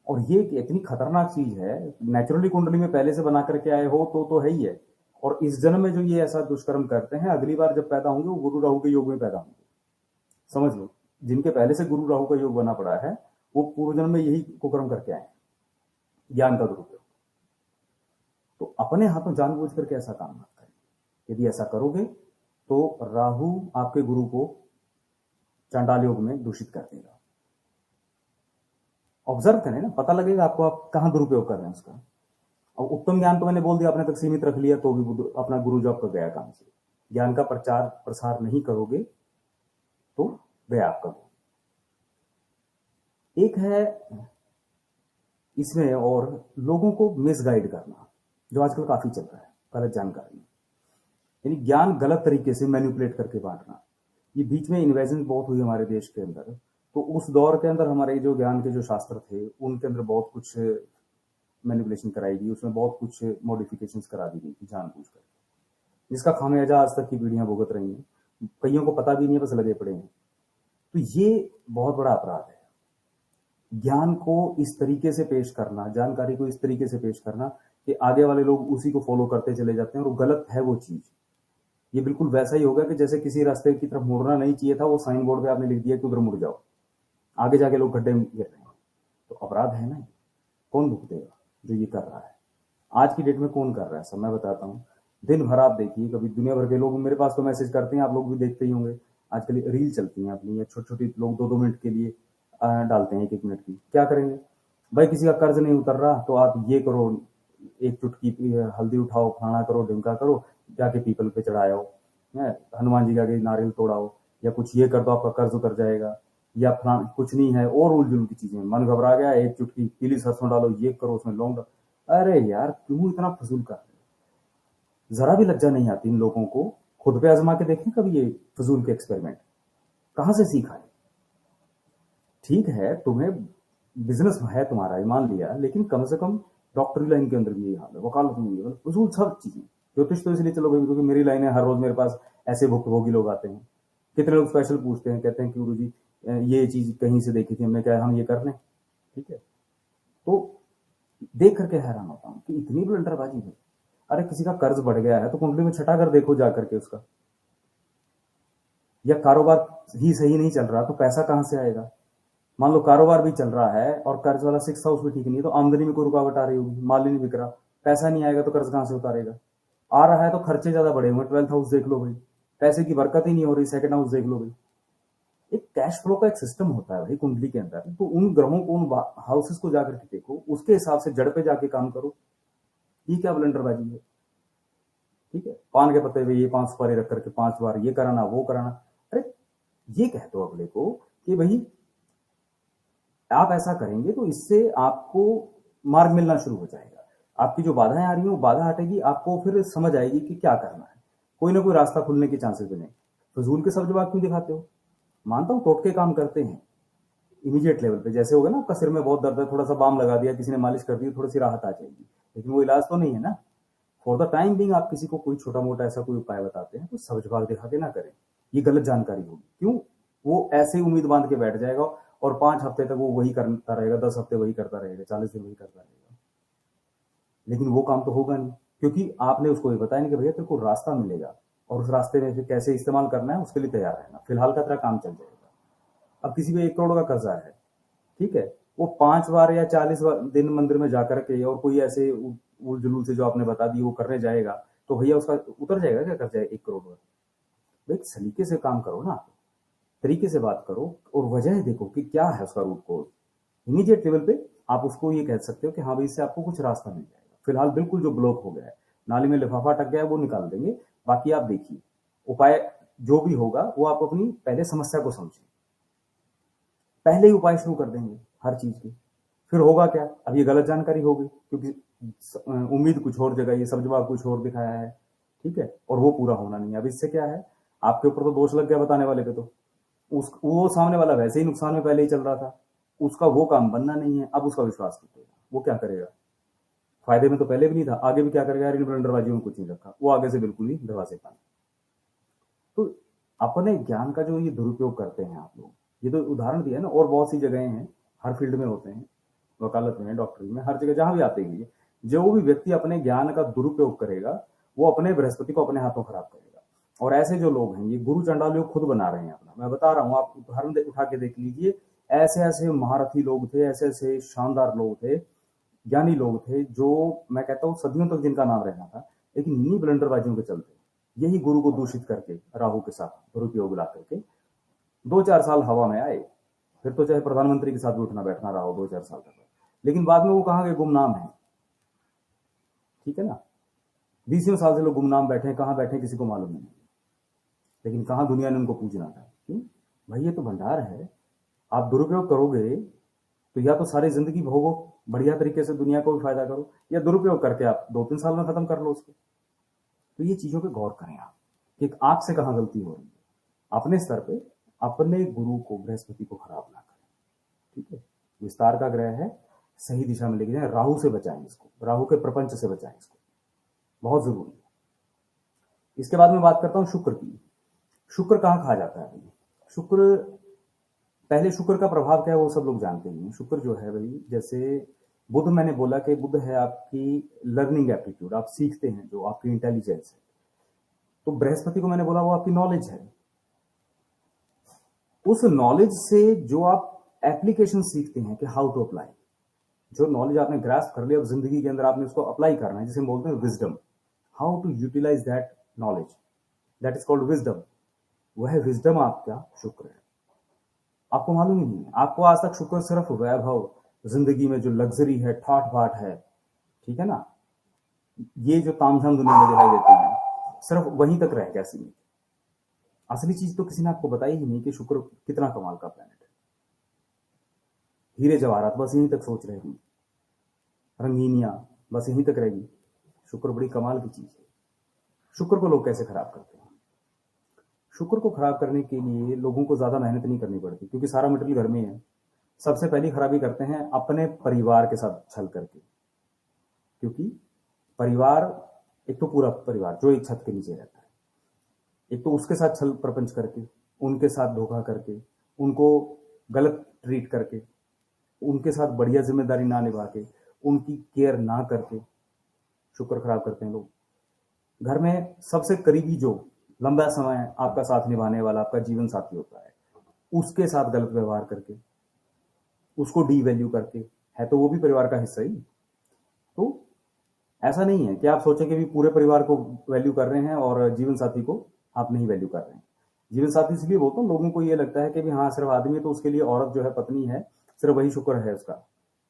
और ये इतनी खतरनाक चीज है, नेचुरली कुंडली में पहले से बना करके आए हो तो है ही है, और इस जन्म में जो ये ऐसा दुष्कर्म करते हैं, अगली बार जब पैदा होंगे वो गुरु राहु के योग में पैदा होंगे। समझ लो, जिनके पहले से गुरु राहु का योग बना पड़ा है, वो पूर्व जन्म में यही कुकर्म करके आए, ज्ञान का दुरुपयोग। तो अपने हाथों जानबूझ करके ऐसा काम मत करें। यदि ऐसा करोगे तो राहु आपके गुरु को चांडाल योग में दूषित कर देगा। ऑब्जर्व करें ना, पता लगेगा आपको आप कहां दुरुपयोग कर रहे हैं उसका। अब उत्तम ज्ञान तो मैंने बोल दिया, अपने तक सीमित रख लिया, तो भी अपना गुरु जॉब कर गया काम से। ज्ञान का प्रचार प्रसार नहीं करोगे तो गया आपका। एक है इसमें और लोगों को मिसगाइड करना, जो आजकल काफी चल रहा है, गलत जानकारी, यानी ज्ञान गलत तरीके से मैनिपुलेट करके बांटना। ये बीच में इन्वेजन बहुत हुई हमारे देश के अंदर, तो उस दौर के अंदर हमारे जो ज्ञान के जो शास्त्र थे उनके अंदर बहुत कुछ मैनिपुलेशन कराई गई, उसमें बहुत कुछ मॉडिफिकेशंस करा दी गई थी जानबूझ कर, जिसका खामियाजा आज तक की पीढ़ियां भुगत रही हैं। कईयों को पता भी नहीं है, बस लगे पड़े हैं। तो ये बहुत बड़ा अपराध है, ज्ञान को इस तरीके से पेश करना, जानकारी को इस तरीके से पेश करना कि आगे वाले लोग उसी को फॉलो करते चले जाते हैं, और गलत है वो चीज। ये बिल्कुल वैसा ही होगा कि जैसे किसी रास्ते की तरफ मुड़ना नहीं चाहिए था, वो साइन बोर्ड पे आपने लिख दिया कि उधर मुड़ जाओ, आगे जाके लोग गड्ढे में गिर रहे हैं। तो अपराध है ना, कौन भुगतेगा जो ये कर रहा है? आज की डेट में कौन कर रहा है सब मैं बताता हूँ। दिन भर आप देखिए, कभी दुनिया भर के लोग मेरे पास तो मैसेज करते हैं, आप लोग भी देखते ही होंगे, आजकल रील चलती हैं अपनी, या छोटी छोटी लोग 2-2 मिनट के लिए डालते हैं, 1-1 मिनट की। क्या करेंगे भाई, किसी का कर्ज नहीं उतर रहा तो आप ये करो, एक चुटकी हल्दी उठाओ, फलाना करो, ढिमका करो, जाके पीपल पे चढ़ाओ, हनुमान जी के आगे नारियल तोड़ाओ, या कुछ ये कर दो आपका कर्ज उतर जाएगा, या फलाना कुछ नहीं है, और उलझुल की चीजें, मन घबरा गया, एक चुटकी पीली सरसों डालो, ये करो, उसमें लौंग डालो। अरे यार क्यों इतना फजूल कर रहे हो? जरा भी लज्जा नहीं आती इन लोगों को? खुद पे आजमा के देखें कभी ये फजूल के एक्सपेरिमेंट, कहां से सीखा है? ठीक है तुम्हें बिजनेस है तुम्हारा, मान लिया, लेकिन कम से कम डॉक्टरी लाइन के अंदर भी यही हाल है, वकालत में भी है, फजूल सब चीजें। ज्योतिष तो इसलिए चलो भाई क्योंकि मेरी लाइन है, हर रोज मेरे पास ऐसे भुक्तभोगी लोग आते हैं। कितने लोग स्पेशल पूछते हैं, कहते हैं कि गुरु जी ये चीज कहीं से देखी थी हमने, क्या हम ये कर लें? ठीक है, तो देख करके हैरान होता हूँ कि इतनी ब्लंडरबाजी है। अरे किसी का कर्ज बढ़ गया है तो कुंडली में छटा कर देखो जा करके उसका, या कारोबार ही सही नहीं चल रहा तो पैसा कहां से आएगा? मान लो कारोबार भी चल रहा है और कर्ज वाला 6 हाउस भी ठीक नहीं है, तो आमदनी में कोई रुकावट आ रही होगी, माल ही नहीं बिक रहा, पैसा नहीं आएगा तो कर्ज कहां से उतारेगा? आ रहा है तो खर्चे ज्यादा बढ़े हुए, 12th हाउस देख लो भाई, पैसे की बरकत ही नहीं हो रही, 2nd हाउस देख लो भाई। एक कैश फ्लो का एक सिस्टम होता है भाई कुंडली के अंदर, तो उन ग्रहों को, उन हाउसेस को जाकर के देखो, उसके हिसाब से जड़ पे जाके काम करो। ये क्या ब्लंडरबाजी है? ठीक है, पान के पत्ते पे ये 5 सुपारी रख करके 5 बार ये कराना वो कराना। अरे ये कह दो अगले को कि भाई आप ऐसा करेंगे तो इससे आपको मार्ग मिलना शुरू हो जाएगा, आपकी जो बाधाएं आ रही हैं वो बाधा हटेगी, आपको फिर समझ आएगी कि क्या करना है, कोई ना कोई रास्ता खुलने के चांसेस बने। फजूल के सब जवाब क्यों दिखाते हो? मानता हूं टोटके काम करते हैं इमीडिएट लेवल पे, जैसे होगा ना आपका सिर में बहुत दर्द है, थोड़ा सा बाम लगा दिया, किसी ने मालिश कर दी, थोड़ी सी राहत आ जाएगी, लेकिन वो इलाज तो नहीं है ना। फॉर द टाइम बिंग आप किसी को कोई छोटा मोटा ऐसा कोई उपाय बताते हैं तो सब जवाब दिखा के ना करें, ये गलत जानकारी होगी। क्यों? वो ऐसे उम्मीद बांध के बैठ जाएगा और 5 हफ्ते तक वो वही करता रहेगा, 10 हफ्ते वही करता रहेगा, 40 दिन वही करता रहेगा, लेकिन वो काम तो होगा नहीं, क्योंकि आपने उसको ये बताया नहीं कि भैया तेरे को रास्ता मिलेगा और उस रास्ते में फिर कैसे इस्तेमाल करना है उसके लिए तैयार रहना, फिलहाल का तेरा काम चल जाएगा। अब किसी पे 1 करोड़ का कर्जा है, ठीक है, वो 5 बार या 40 दिन मंदिर में जाकर के और कोई ऐसे उल जुलूल से जो आपने बता दी वो करने जाएगा, तो भैया उसका उतर जाएगा क्या कर्जा 1 करोड़ का? भाई सलीके से काम करो ना, तरीके से बात करो और वजह देखो कि क्या है उसका रूट कोज। इमीडिएट लेवल पे आप उसको ये कह सकते हो कि हाँ भाई इससे आपको कुछ रास्ता मिल जाएगा, फिलहाल बिल्कुल जो ब्लॉक हो गया है, नाली में लिफाफा अटक गया है वो निकाल देंगे, बाकी आप देखिए उपाय जो भी होगा वो आप अपनी पहले समस्या को समझिए, पहले ही उपाय शुरू कर देंगे हर चीज के। फिर होगा क्या? अब ये गलत जानकारी होगी क्योंकि उम्मीद कुछ और जगह, ये सब जवाब कुछ और दिखाया है, ठीक है, और वो पूरा होना नहीं है। अब इससे क्या है, आपके ऊपर तो दोष लग गया बताने वाले पे, तो वो सामने वाला वैसे ही नुकसान में पहले ही चल रहा था, उसका वो काम बनना नहीं है, अब उसका विश्वास टूटेगा, वो क्या करेगा? फायदे में तो पहले भी नहीं था, आगे भी क्या करेगा? यार इन ब्लंडरबाजियों में कुछ नहीं रखा, वो आगे से बिल्कुल ही दरवाजे पानी। तो अपने ज्ञान का जो ये दुरुपयोग करते हैं आप लोग, ये तो उदाहरण दिया ना, और बहुत सी जगह हैं, हर फील्ड में होते हैं, वकालत में, डॉक्टरी में, हर जगह जहां भी आते हैं, जो भी व्यक्ति अपने ज्ञान का दुरुपयोग करेगा वो अपने बृहस्पति को अपने हाथों खराब करेगा। और ऐसे जो लोग हैं ये गुरु चंडाल योग खुद बना रहे हैं अपना, मैं बता रहा हूँ, आप उदाहरण उठा के देख लीजिए, ऐसे ऐसे महारथी लोग थे, ऐसे ऐसे शानदार लोग थे, ज्ञानी लोग थे, जो मैं कहता हूँ सदियों तक जिनका नाम रहना था, लेकिन इन्हीं ब्लंडरबाजियों के चलते, यही गुरु को दूषित करके राहु के साथ दुरुपयोग ला करके 2-4 साल हवा में आए, फिर तो चाहे प्रधानमंत्री के साथ भी उठना बैठना रहा हो 2-4 साल तक, लेकिन बाद में वो कहाँ गए? गुमनाम है, ठीक है ना, 20 साल से लोग गुमनाम बैठे हैं, कहाँ बैठे किसी को मालूम नहीं, लेकिन कहाँ दुनिया ने उनको पूजना था। क्यों भाई? ये तो भंडार है, आप दुरुपयोग करोगे तो या तो सारी जिंदगी भोगो बढ़िया तरीके से, दुनिया को भी फायदा करो, या दुरुपयोग करके आप 2-3 साल में खत्म कर लो उसको। तो ये चीजों पे गौर करें आप कि आपसे कहाँ गलती हो रही है, अपने स्तर पे अपने गुरु को, बृहस्पति को खराब ना करें, ठीक है। विस्तार का ग्रह है, सही दिशा में लेके जाए, राहु से बचाएं इसको, राहु के प्रपंच से बचाएं इसको, बहुत जरूरी है। इसके बाद में बात करता हूं शुक्र की। शुक्र कहाँ खा जाता है भाई? शुक्र, पहले शुक्र का प्रभाव क्या है वो सब लोग जानते हैं। शुक्र जो है भाई, जैसे बुध, मैंने बोला कि बुध है आपकी लर्निंग एप्टीट्यूड, आप सीखते हैं, जो आपकी इंटेलिजेंस है। तो बृहस्पति को मैंने बोला वो आपकी नॉलेज है, उस नॉलेज से जो आप एप्लीकेशन सीखते हैं कि हाउ टू अप्लाई, जो नॉलेज आपने ग्रास्प कर लिया, अब जिंदगी के अंदर आपने उसको अप्लाई करना है, जिसे बोलते हैं wisdom, how to utilise that knowledge, that is called wisdom. वह विजडम आपका शुक्र है, आपको मालूम ही नहीं है। आपको आज तक शुक्र सिर्फ वैभव, जिंदगी में जो लग्जरी है, ठाट बाट है, ठीक है ना, ये जो तामझाम दुनिया में दिखाई देते हैं, सिर्फ वहीं तक रह गया सीमित। असली चीज तो किसी ने आपको बताई ही नहीं कि शुक्र कितना कमाल का प्लैनेट है। हीरे जवाहरात बस यहीं तक सोच रहे हैं, रंगीनियां बस यहीं तक रहेगी। शुक्र बड़ी कमाल की चीज है। शुक्र को लोग कैसे खराब करते हैं? शुक्र को खराब करने के लिए लोगों को ज्यादा मेहनत नहीं करनी पड़ती, क्योंकि सारा मटेरियल घर में है। सबसे पहली खराबी करते हैं अपने परिवार के साथ छल करके, क्योंकि परिवार, एक तो पूरा परिवार जो एक छत के नीचे रहता है, एक तो उसके साथ छल प्रपंच करके, उनके साथ धोखा करके, उनको गलत ट्रीट करके, उनके साथ बढ़िया जिम्मेदारी ना निभा के, उनकी केयर ना करके शुक्र खराब करते हैं लोग। घर में सबसे करीबी जो लंबा समय आपका साथ निभाने वाला आपका जीवन साथी होता है, उसके साथ गलत व्यवहार करके, उसको डी वैल्यू करके, है तो वो भी परिवार का हिस्सा ही। तो ऐसा नहीं है कि आप सोचें कि भी पूरे परिवार को वैल्यू कर रहे हैं और जीवन साथी को आप नहीं वैल्यू कर रहे हैं। जीवन साथी इसलिए बोलता हूँ, लोगों को ये लगता है कि भी हाँ सिर्फ आदमी है तो उसके लिए औरत जो है पत्नी है, सिर्फ वही शुक्र है उसका,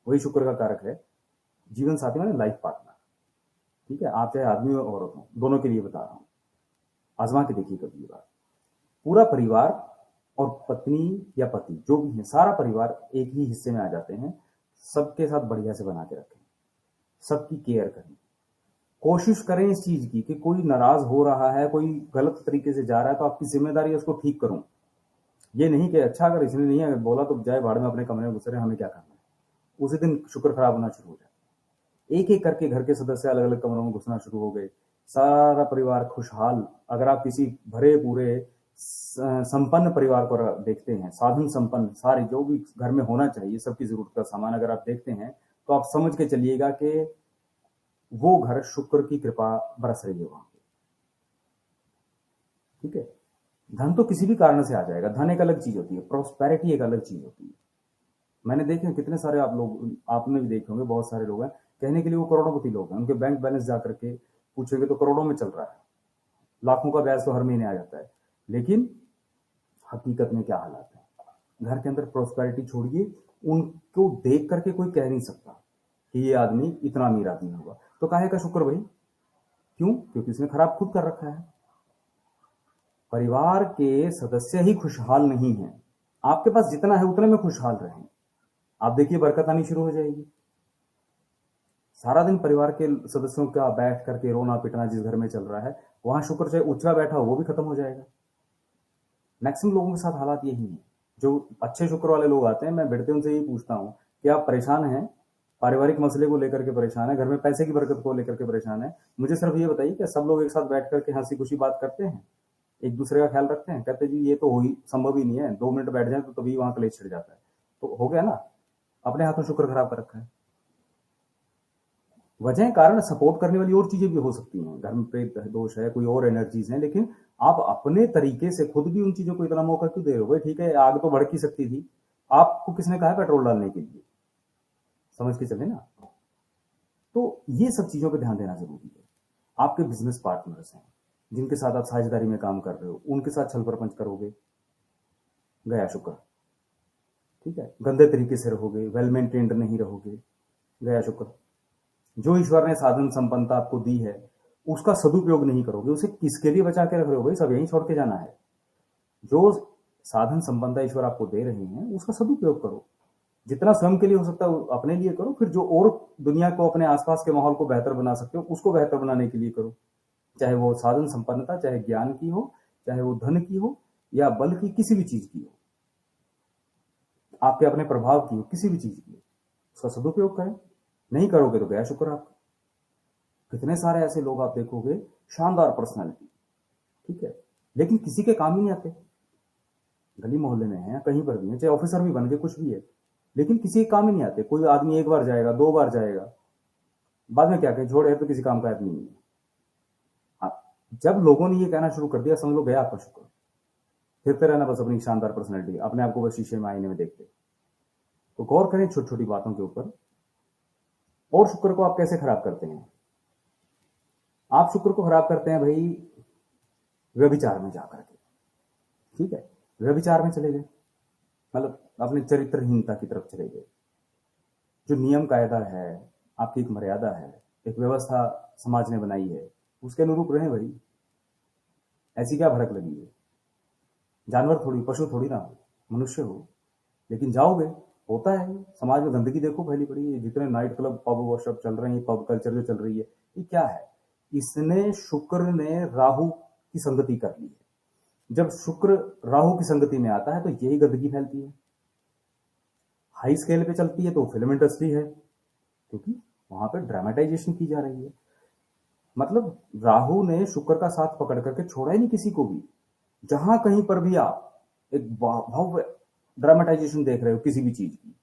वही शुक्र का कारक है। जीवन साथी माने लाइफ पार्टनर, ठीक है, आप चाहे आदमी हो औरत हो, दोनों के लिए बता रहा हूँ, आजमा के देखिए कभी ये बात। पूरा परिवार और पत्नी या पति जो भी है, सारा परिवार एक ही हिस्से में आ जाते हैं। सबके साथ बढ़िया से बना के रखें, सबकी केयर करें, कोशिश करें इस चीज की कि कोई नाराज हो रहा है, कोई गलत तरीके से जा रहा है, तो आपकी जिम्मेदारी है उसको ठीक करूं। ये नहीं कि अच्छा अगर इसने नहीं अगर बोला तो जाए भाड़ में, अपने कमरे में घुस रहे, हमें क्या करना है। उसी दिन शुक्र खराब होना शुरू हो जाए। एक एक करके घर के सदस्य अलग अलग कमरों में घुसना शुरू हो गए, सारा परिवार खुशहाल। अगर आप किसी भरे पूरे संपन्न परिवार को देखते हैं, साधन संपन्न, सारे जो भी घर में होना चाहिए सबकी जरूरत का सामान अगर आप देखते हैं, तो आप समझ के चलिएगा कि वो घर शुक्र की कृपा बरस रही है वहां पे, ठीक है। धन तो किसी भी कारण से आ जाएगा, धन एक अलग चीज होती है, प्रोस्पेरिटी एक अलग चीज होती है। मैंने देखे कितने सारे, आप लोग आपने भी देखे होंगे, बहुत सारे लोग हैं कहने के लिए वो करोड़पति लोग हैं, उनके बैंक बैलेंस जाकर के पूछेंगे तो करोड़ों में चल रहा है, लाखों का ब्याज तो हर महीने आ जाता है। लेकिन हकीकत में क्या हालात है घर के अंदर? प्रोस्पेरिटी छोड़िए, उनको देख करके कोई कह नहीं सकता कि ये आदमी इतना अमीर आदमी होगा। तो काहे का शुक्र भाई? क्यों? क्योंकि उसने खराब खुद कर रखा है। परिवार के सदस्य ही खुशहाल नहीं है। आपके पास जितना है उतने में खुशहाल रहें, आप देखिए बरकत आनी शुरू हो जाएगी। सारा दिन परिवार के सदस्यों का बैठ करके रोना पिटना जिस घर में चल रहा है, वहां शुक्र चाहे उछला बैठा हो वो भी खत्म हो जाएगा। मैक्सिमम लोगों के साथ हालात यही है। जो अच्छे शुक्र वाले लोग आते हैं, मैं बैठते उनसे यही पूछता हूं कि आप परेशान हैं, पारिवारिक मसले को लेकर के परेशान है, घर में पैसे की बरकत को लेकर के परेशान है, मुझे सिर्फ ये बताइए कि सब लोग एक साथ बैठ करके हंसी खुशी बात करते हैं, एक दूसरे का ख्याल रखते हैं? कहते जी ये तो हो ही संभव ही नहीं है, 2 मिनट बैठ जाए तो तभी वहां कलेश छिड़ जाता है। तो हो गया ना, अपने हाथों शुक्र खराब कर रखा है। वजह कारण सपोर्ट करने वाली और चीजें भी हो सकती हैं, घर में प्रेत दोष है, कोई और एनर्जीज हैं, लेकिन आप अपने तरीके से खुद भी उन चीजों को इतना मौका क्यों दे रहे हो भाई? ठीक है, आग तो भड़क ही सकती थी, आपको किसने कहा पेट्रोल डालने के लिए? समझ के चले ना। तो ये सब चीजों पर ध्यान देना जरूरी है। आपके बिजनेस पार्टनर्स हैं जिनके साथ आप साझेदारी में काम कर रहे हो, उनके साथ छल प्रपंच करोगे, गया शुक्र, ठीक है। गंदे तरीके से रहोगे, वेल मेंटेन्ड नहीं रहोगे, गया शुक्र। जो ईश्वर ने साधन संपन्नता आपको दी है उसका सदुपयोग नहीं करोगे, उसे किसके लिए बचा के रख रहे हो भाई? सब यहीं छोड़ के जाना है। जो साधन संपन्नता ईश्वर आपको दे रहे हैं उसका सदुपयोग करो, जितना स्वयं के लिए हो सकता है अपने लिए करो, फिर जो और दुनिया को, अपने आसपास के माहौल को बेहतर बना सकते हो उसको बेहतर बनाने के लिए करो। चाहे वो साधन संपन्नता, चाहे ज्ञान की हो, चाहे वो धन की हो, या बल की, किसी भी चीज की हो, आपके अपने प्रभाव की हो, किसी भी चीज की हो, उसका सदुपयोग करें। नहीं करोगे तो गया शुक्र आपका। कितने सारे ऐसे लोग आप देखोगे, शानदार पर्सनालिटी, ठीक है, लेकिन किसी के काम ही नहीं आते। गली मोहल्ले में है या कहीं पर भी है, चाहे ऑफिसर भी बन के कुछ भी है, लेकिन किसी के काम ही नहीं आते। कोई आदमी एक बार जाएगा, 2 बार जाएगा, बाद में क्या कहे, छोड़े तो किसी काम का आदमी नहीं है। जब लोगों ने ये कहना शुरू कर दिया, समझ लो गया आपका शुक्र। फिरते रहना बस अपनी शानदार पर्सनैलिटी, अपने आप को बस शीशे में आईने में देखते। तो गौर करें छोटी छोटी बातों के ऊपर। और शुक्र को आप कैसे खराब करते हैं? आप शुक्र को खराब करते हैं भाई व्यभिचार में जाकर के, ठीक है। व्यभिचार में चले गए, मतलब अपने चरित्रहीनता की तरफ चले गए। जो नियम कायदा है, आपकी एक मर्यादा है, एक व्यवस्था समाज ने बनाई है, उसके अनुरूप रहें भाई। ऐसी क्या भड़क लगी है? जानवर थोड़ी, पशु थोड़ी ना हो, मनुष्य हो, लेकिन जाओगे होता है समाज में गंदगी देखो फैली पड़ी है, जितने नाइट क्लब पब वर्कशॉप चल रहे हैं, पब कल्चर जो चल रही है, ये क्या है? इसने शुक्र ने राहु की संगति कर ली है। जब शुक्र राहु की संगति में आता है तो यही गंदगी फैलती है। हाई स्केल पे चलती है तो फिल्म इंडस्ट्री है, क्योंकि वहां पे ड्रामेटाइजेशन की जा रही है। मतलब राहु ने शुक्र का साथ पकड़ करके छोड़ा ही नहीं किसी को भी। जहां कहीं पर भी आप एक भव्य ड्रामेटाइजेशन देख रहे हो किसी भी चीज की,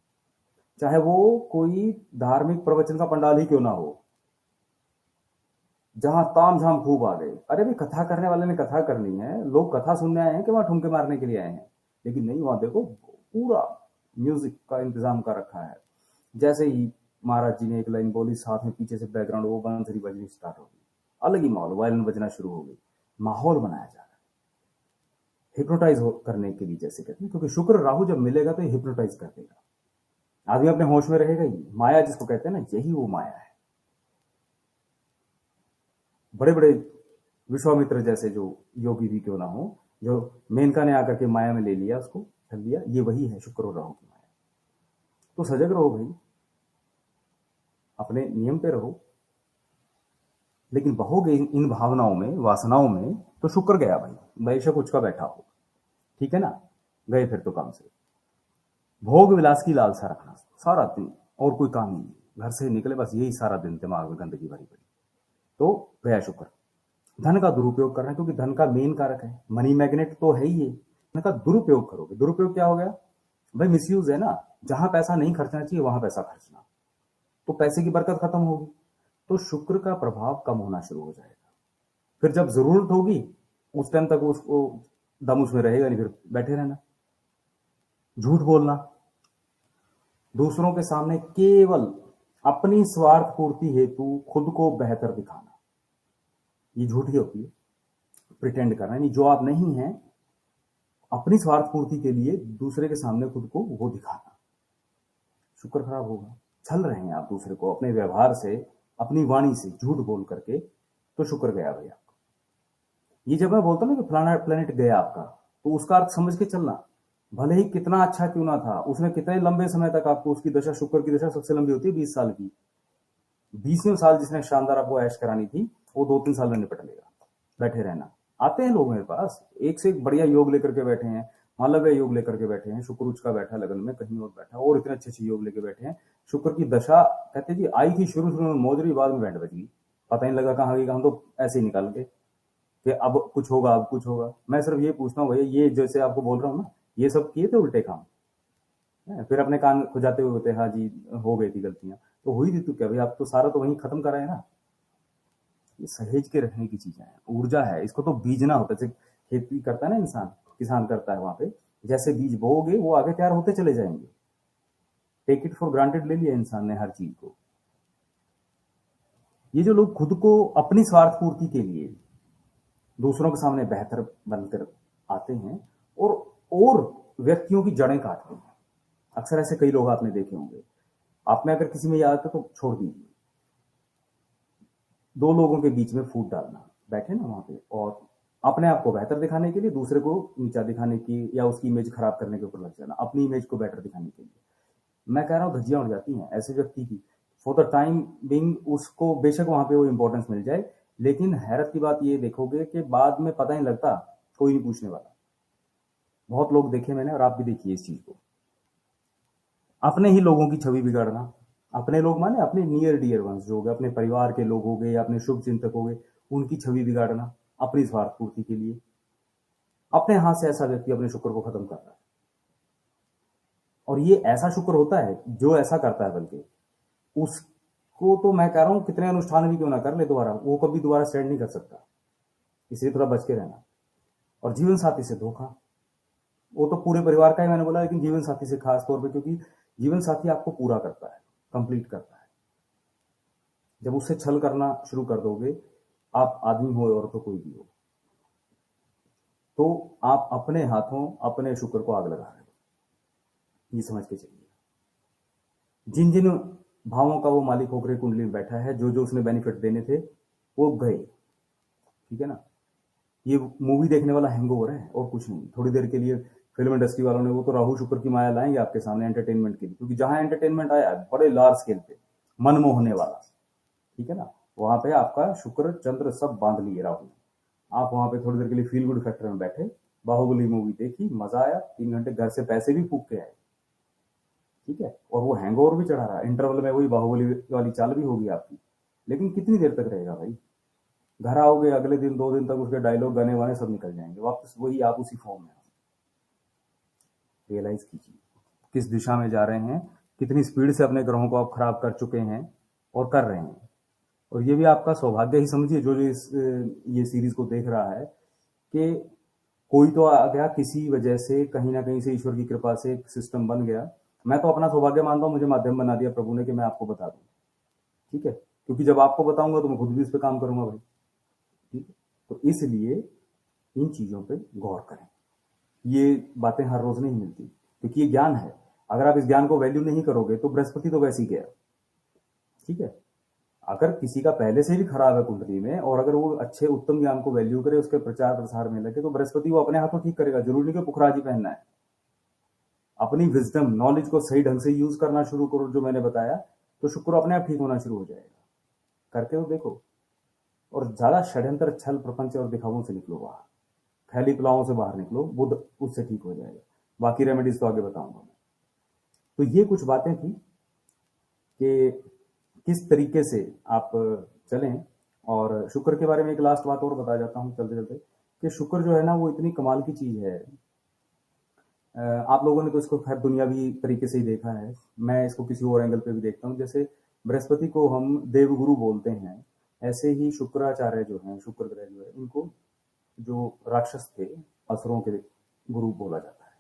चाहे वो कोई धार्मिक प्रवचन का पंडाल ही क्यों ना हो, जहां ताम झाम खूब आ गए, अरे भाई कथा करने वाले ने कथा करनी है, लोग कथा सुनने आए हैं कि वहां ठुमके मारने के लिए आए हैं? लेकिन नहीं, वहां देखो पूरा म्यूजिक का इंतजाम कर रखा है। जैसे ही महाराज जी ने एक लाइन बोली, साथ में पीछे से बैकग्राउंड वो बांसुरी बजनी स्टार्ट हो गई, अलग ही माहौल, वायलिन बजना शुरू हो गई, माहौल बनाया जा रहा है हिप्नोटाइज करने के लिए, जैसे कहते हैं। क्योंकि शुक्र राहु जब मिलेगा तो ये हिप्नोटाइज कर देगा, आदमी अपने होश में रहेगा ही। माया जिसको कहते हैं ना, यही वो माया है। बड़े बड़े विश्वामित्र जैसे जो योगी भी क्यों ना हो, जो मेनका ने आकर के माया में ले लिया, उसको ढल लिया, ये वही है शुक्र और राहु की माया। तो सजग रहो भाई, अपने नियम पे रहो, लेकिन बहोगे इन भावनाओं में, वासनाओं में, तो शुक्र गया भाई, बेशक उचका बैठा हो, ठीक है ना, गए फिर तो काम से। भोग विलास की लालसा रखना सारा दिन, और कोई काम ही नहीं, घर से निकले बस यही सारा दिन दिमाग में गंदगी भरी पड़ी, तो गया शुक्र। धन का दुरुपयोग करना, क्योंकि धन का मेन कारक है, मनी मैग्नेट तो है ही ये। धन का दुरुपयोग करोगे, दुरुपयोग क्या हो गया भाई? मिसयूज है ना, जहां पैसा नहीं खर्चना चाहिए वहां पैसा खर्चना, तो पैसे की बरकत खत्म होगी, तो शुक्र का प्रभाव कम होना शुरू हो जाएगा। फिर जब जरूरत होगी उस टाइम तक उसको दम उसमें रहेगा नहीं, फिर बैठे रहना, झूठ बोलना, दूसरों के सामने केवल अपनी स्वार्थ पूर्ति हेतु खुद को बेहतर दिखाना, ये झूठी होती है। प्रिटेंड करना, यानी जो आप नहीं हैं, अपनी स्वार्थ पूर्ति के लिए दूसरे के सामने खुद को वो दिखाना, शुक्र खराब होगा। छल रहे हैं आप दूसरे को अपने व्यवहार से, अपनी वाणी से झूठ बोल करके, तो शुक्र गया भाई आपका। ये जब मैं बोलता हूं ना कि फलाना प्लेनेट गया आपका, तो उसका अर्थ समझ के चलना, भले ही कितना अच्छा क्यों ना था, उसने कितने लंबे समय तक आपको, उसकी दशा, शुक्र की दशा सबसे लंबी होती है 20 साल की, 20वें साल जिसने शानदार आपको ऐश करानी थी, वो 2-3 साल में निपट लेगा। बैठे रहना, आते हैं लोग मेरे पास, एक से एक बढ़िया योग लेकर के बैठे हैं, मालव्य योग लेकर के बैठे हैं, शुक्र का बैठा लगन में, कहीं और बैठा, और इतने अच्छे अच्छे योग लेके बैठे हैं। शुक्र की दशा कहते जी आई थी शुरू शुरू में मौजरी, बाद में बैंड बज गई, पता नहीं लगा कहाँ गई, हम तो ऐसे ही निकाल के कि अब कुछ होगा, अब कुछ होगा। मैं सिर्फ ये पूछता हूँ भैया, ये जैसे आपको बोल रहा हूँ ना, ये सब किए थे उल्टे काम, फिर अपने कान खुजाते हुए होते, हाँ जी हो गई थी गलतियां, तो हुई थी तो क्या भाई, आप तो सारा तो वहीं खत्म कर रहे हैं ना। ये सहेज के रखने की चीजें हैं, ऊर्जा है, इसको तो बीजना होता है। जैसे खेती करता है ना इंसान, किसान करता है, वहां पे जैसे बीज बोओगे वो आगे तैयार होते चले जाएंगे। टेक इट फॉर ग्रांटेड ले लिया इंसान ने हर चीज को। ये जो लोग खुद को अपनी स्वार्थ पूर्ति के लिए दूसरों के सामने बेहतर बनकर आते हैं और व्यक्तियों की जड़ें काटते हैं, अक्सर ऐसे कई लोग आपने देखे होंगे। आप में अगर किसी में याद है तो छोड़ दीजिए, दो लोगों के बीच में फूट डालना, बैठे ना वहां पे, और अपने आप को बेहतर दिखाने के लिए दूसरे को नीचा दिखाने की, या उसकी इमेज खराब करने के ऊपर लग जाना, अपनी इमेज को बेटर दिखाने के लिए। मैं कह रहा हूं धज्जियां उड़ जाती हैं ऐसे व्यक्ति की। फॉर द टाइम बिंग उसको बेशक वहां पे वो इंपॉर्टेंस मिल जाए, लेकिन हैरत की बात ये देखोगे कि बाद में पता नहीं लगता, कोई नहीं पूछने वाला। बहुत लोग देखे मैंने, और आप भी देखिए इस चीज को। अपने ही लोगों की छवि बिगाड़ना, अपने लोग माने अपने नियर डियर वंस जो हो गए, अपने परिवार के लोग हो गए, अपने शुभ चिंतक हो गए, उनकी छवि बिगाड़ना अपनी स्वार्थ पूर्ति के लिए। अपने हाथ से ऐसा व्यक्ति अपने शुक्र को खत्म कर रहा है। और ये ऐसा शुक्र होता है जो ऐसा करता है, बल्कि उसको तो मैं कह रहा हूं कितने अनुष्ठान भी क्यों ना कर ले, दोबारा वो कभी दोबारा स्टैंड नहीं कर सकता। इसलिए थोड़ा बच के रहना। और जीवन साथी से धोखा, वो तो पूरे परिवार का ही मैंने बोला, लेकिन जीवन साथी से खास तौर पे, क्योंकि जीवन साथी आपको पूरा करता है, कंप्लीट करता है। जब उससे छल करना शुरू कर दोगे, आप आदमी हो और तो कोई भी हो, तो आप अपने हाथों अपने शुक्र को आग लगा रहे हो, ये समझ के चलिए। जिन जिन भावों का वो मालिक होकर कुंडली में बैठा है, जो जो उसने बेनिफिट देने थे वो गए, ठीक है ना। ये मूवी देखने वाला हैंगओवर है और कुछ नहीं। थोड़ी देर के लिए फिल्म इंडस्ट्री वालों ने वो तो राहु शुक्र की माया लाएंगे आपके सामने एंटरटेनमेंट के लिए, क्योंकि जहां एंटरटेनमेंट आया बड़े लार्ज स्केल पे, मन मोहने वाला, ठीक है ना, वहां पे आपका शुक्र चंद्र सब बांध लिए राहु ने। आप वहां पे थोड़ी देर के लिए फील गुड फैक्टर में बैठे, बाहुबली मूवी देखी, मजा आया, 3 घंटे घर से पैसे भी फूक के आए, ठीक है, और वो हैंगओवर भी चढ़ा रहा, इंटरवल में वही बाहुबली वाली चाल भी होगी आपकी, लेकिन कितनी देर तक रहेगा भाई। घर आओगे अगले दिन 2 दिन तक उसके डायलॉग गाने वाने सब निकल जाएंगे, वापस वही आप उसी फॉर्म में। रियलाइज कीजिए किस दिशा में जा रहे हैं, कितनी स्पीड से अपने ग्रहों को आप खराब कर चुके हैं और कर रहे हैं। और ये भी आपका सौभाग्य ही समझिए जो ये सीरीज को देख रहा है, कि कोई तो आ गया किसी वजह से, कहीं ना कहीं से ईश्वर की कृपा से एक सिस्टम बन गया। मैं तो अपना सौभाग्य मानता हूं, मुझे माध्यम बना दिया प्रभु ने कि मैं आपको बता दूं, ठीक है, क्योंकि जब आपको बताऊंगा तो मैं खुद भी इस पर काम करूंगा भाई, ठीक है। तो इसलिए इन चीजों पे गौर करें, ये बातें हर रोज नहीं मिलती, क्योंकि ये ज्ञान है। अगर आप इस ज्ञान को वैल्यू नहीं करोगे तो बृहस्पति तो वैसे ही गया, ठीक है। अगर किसी का पहले से भी खराब है कुंडली में, और अगर वो अच्छे उत्तम ज्ञान को वैल्यू करे, उसके प्रचार प्रसार में लगे, तो बृहस्पति वो अपने हाथों ठीक करेगा। जरूरी नहीं कि पुखराज ही पहनना है। अपनी विजडम नॉलेज को सही ढंग से यूज करना शुरू करो, जो मैंने बताया, तो शुक्र अपने आप ठीक होना शुरू हो जाएगा। करके तो देखो, और ज्यादा षड्यंत्र छल प्रपंच और दिखावों से निकलो बाहर, फैली पुलावों से बाहर निकलो, बुद्ध उससे ठीक हो जाएगा। बाकी रेमेडीज तो आगे बताऊंगा मैं। तो ये कुछ बातें थी कि किस तरीके से आप चलें। और शुक्र के बारे में एक लास्ट बात और बता जाता हूँ चलते चलते, कि शुक्र जो है ना वो इतनी कमाल की चीज है। आप लोगों ने तो इसको खैर दुनियावी तरीके से ही देखा है, मैं इसको किसी और एंगल पे भी देखता हूँ। जैसे बृहस्पति को हम देवगुरु बोलते हैं, ऐसे ही शुक्राचार्य जो हैं, शुक्र ग्रह जो है, इनको जो राक्षस थे, असुरों के गुरु बोला जाता है।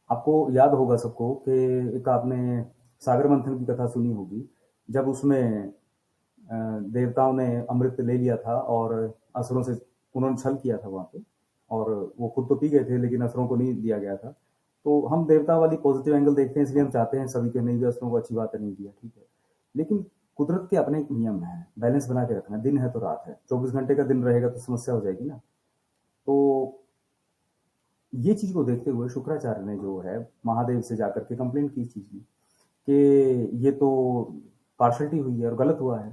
आपको याद होगा सबको कि एक आपने सागर मंथन की कथा सुनी होगी, जब उसमें देवताओं ने अमृत ले लिया था और असुरों से उन्होंने छल किया था वहां पे, और वो खुद तो पी गए थे लेकिन असुरों को नहीं दिया गया था। तो हम देवता वाली पॉजिटिव एंगल देखते हैं, इसलिए हम चाहते हैं सभी के नहीं भी, असुरों को अच्छी बात है नहीं दिया, ठीक है। लेकिन कुदरत के अपने नियम है, बैलेंस बना के रखना। दिन है तो रात है, 24 घंटे का दिन रहेगा तो समस्या हो जाएगी ना। तो ये चीज को देखते हुए शुक्राचार्य ने जो है महादेव से जाकर के कंप्लेंट की इस चीज की, कि ये तो पार्शलिटी हुई है और गलत हुआ है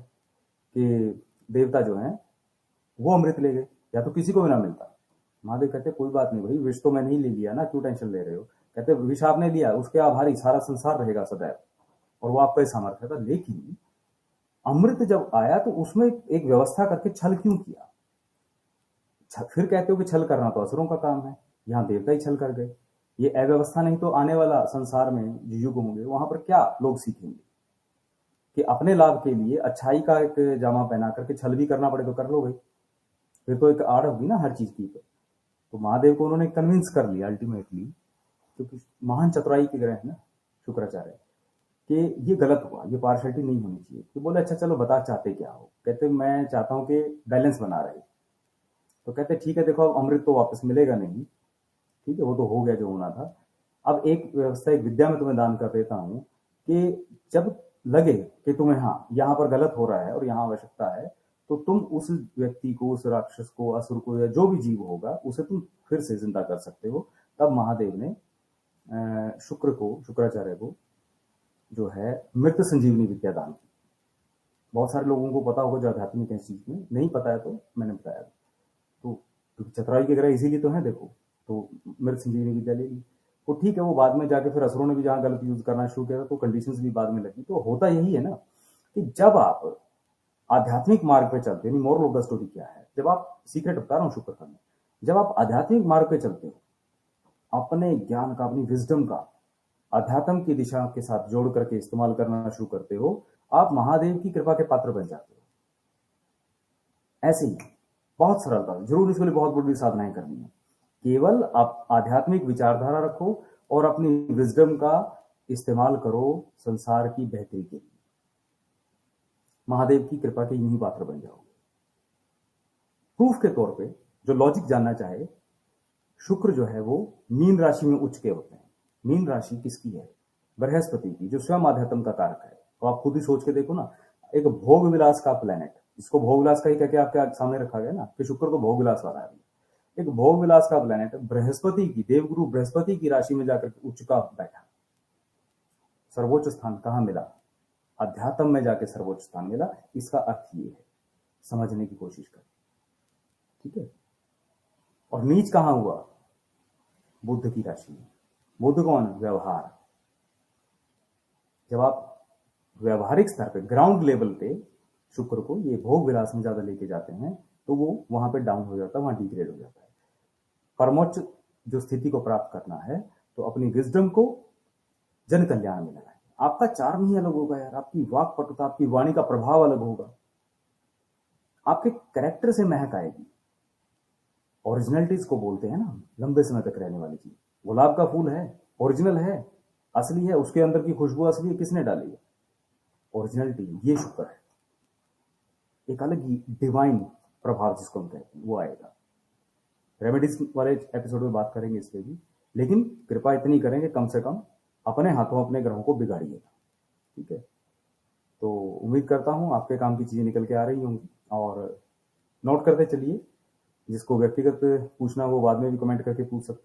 कि देवता जो है वो अमृत ले गए, या तो किसी को भी ना मिलता। महादेव कहते कोई बात नहीं भाई, विष तो मैंने ही ले लिया ना, क्यों टेंशन ले रहे हो। कहते विष आपने लिया, उसके आभारी सारा संसार रहेगा सदैव, और वो आपका सामर्थ्य था। लेकिन अमृत जब आया तो उसमें एक व्यवस्था करके छल क्यों किया। फिर कहते हो कि छल करना तो असुरों का काम है, यहाँ देवता ही छल कर गए। ये अव्यवस्था नहीं तो आने वाला संसार में जो युग होंगे वहां पर क्या लोग सीखेंगे कि अपने लाभ के लिए अच्छाई का एक जामा पहना करके छल भी करना पड़े तो कर लो भाई, फिर तो एक आड़ होगी ना हर चीज की। तो महादेव को उन्होंने कन्विंस कर लिया अल्टीमेटली, क्योंकि महान चतुराई के ग्रह है ना शुक्राचार्य, कि ये गलत हुआ, ये पार्शलिटी नहीं होनी चाहिए। तो बोले अच्छा चलो बता चाहते क्या हो। कहते मैं चाहता हूं कि बैलेंस बना रहे। तो कहते ठीक है, देखो अब अमृत तो वापस मिलेगा नहीं, ठीक है, वो तो हो गया जो होना था। अब एक व्यवस्था, एक विद्या में तुम्हें दान कर देता हूं, कि जब लगे कि तुम्हें हाँ यहाँ पर गलत हो रहा है और यहाँ आवश्यकता है, तो तुम उस व्यक्ति को, उस राक्षस को, असुर को, या जो भी जीव होगा उसे तुम फिर से जिंदा कर सकते हो। तब महादेव ने शुक्राचार्य को जो है मृत संजीवनी विद्या दान की। बहुत सारे लोगों को पता होगा जो आध्यात्मिक है, इस चीज में नहीं पता है तो मैंने बताया। तो चतुराई के ग्रह इसीलिए तो है देखो। तो मृत संजीवनी विद्या ले ली, तो ठीक है, वो बाद में जाके फिर असुरों ने भी जहां गलत यूज करना शुरू किया तो कंडीशंस भी बाद में लगी। तो होता यही है ना कि जब आप आध्यात्मिक मार्ग पे चलते हैं, मोरल ऑफ द स्टोरी क्या है, जब आप, सीक्रेट बता रहा हूं शुक्र करना, जब आप आध्यात्मिक मार्ग पे चलते हो, अपने ज्ञान का, अपनी विजडम का अध्यात्म की दिशा के साथ जोड़ करके इस्तेमाल करना शुरू करते हो, आप महादेव की कृपा के पात्र बन जाते हो। ऐसे ही बहुत सरलता, जरूर इसके लिए बहुत बड़ी साधनाएं करनी है। केवल आप आध्यात्मिक विचारधारा रखो और अपनी विजडम का इस्तेमाल करो संसार की बेहतरी के लिए। महादेव की कृपा के इन्हीं पात्र बन जाओगे। प्रूफ के तौर पे जो लॉजिक जानना चाहे, शुक्र जो है वो मीन राशि में उच्च के होते हैं। मीन राशि किसकी है? बृहस्पति की, जो स्वयं आध्यात्म का कारक है। तो आप खुद ही सोच के देखो ना, एक भोग विलास का प्लेनेट, जिसको भोग विलास का ही कहकर आपके सामने रखा गया ना कि शुक्र तो भोग विलास वाला है। एक भोग विलास का प्लेनेट बृहस्पति की, देवगुरु बृहस्पति की राशि में जाकर उच्च का बैठा, सर्वोच्च स्थान कहां मिला? अध्यात्म में जाके सर्वोच्च स्थान मिला। इसका अर्थ ये है, समझने की कोशिश करें, ठीक है। और नीच कहां हुआ? बुध की राशि में। बुध कौन? व्यवहार। जब आप व्यवहारिक स्तर पे, ग्राउंड लेवल पे शुक्र को ये भोग विलास में ज्यादा लेके जाते हैं तो वो वहां पे डाउन हो जाता है, वहां डिग्रेड हो जाता है। परमोच्च जो स्थिति को प्राप्त करना है तो अपनी विजडम को जन कल्याण में लगाए। आपका चार्म ही अलग होगा यार, आपकी वाक पटुता, आपकी वाणी का प्रभाव अलग होगा, आपके कैरेक्टर से महक आएगी। ओरिजिनलिटीज को बोलते हैं ना, लंबे समय तक रहने वाली चीज। गुलाब का फूल है, ओरिजिनल है, असली है, उसके अंदर की खुशबू असली है, किसने डाली है? ओरिजिनलिटी। ये शुक्र है, एक अलग ही डिवाइन प्रभाव जिसको हम कहते हैं वो आएगा। रेमेडीज वाले एपिसोड में बात करेंगे इस पे भी, लेकिन कृपा इतनी करेंगे कम से कम अपने हाथों अपने ग्रहों को बिगाड़िएगा, ठीक है। तो उम्मीद करता हूं आपके काम की चीजें निकल के आ रही होंगी। और नोट करते चलिए, जिसको व्यक्तिगत पूछना वो बाद में भी कमेंट करके पूछ सकते हैं।